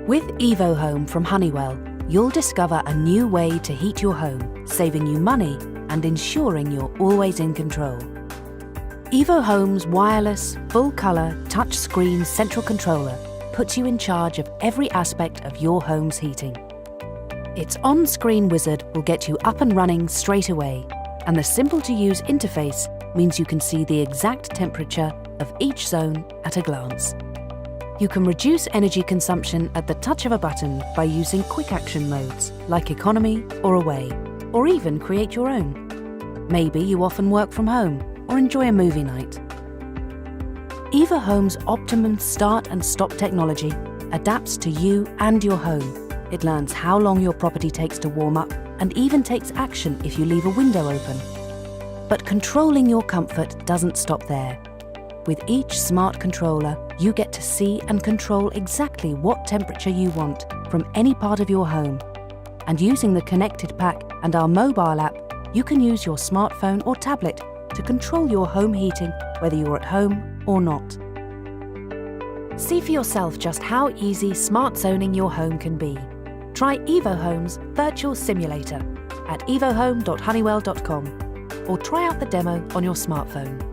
With Evohome from Honeywell, you'll discover a new way to heat your home, saving you money and ensuring you're always in control. Evohome's wireless, full-colour, touchscreen central controller puts you in charge of every aspect of your home's heating. Its on-screen wizard will get you up and running straight away, and the simple-to-use interface means you can see the exact temperature of each zone at a glance. You can reduce energy consumption at the touch of a button by using quick-action modes like economy or away, or even create your own. Maybe you often work from home or enjoy a movie night. Evohome's optimum start and stop technology adapts to you and your home. It learns how long your property takes to warm up and even takes action if you leave a window open. But controlling your comfort doesn't stop there. With each smart controller, you get to see and control exactly what temperature you want from any part of your home. And using the connected pack and our mobile app, you can use your smartphone or tablet to control your home heating whether you're at home or not. See for yourself just how easy smart zoning your home can be. Try Evohome's virtual simulator at evohome.honeywell.com or try out the demo on your smartphone.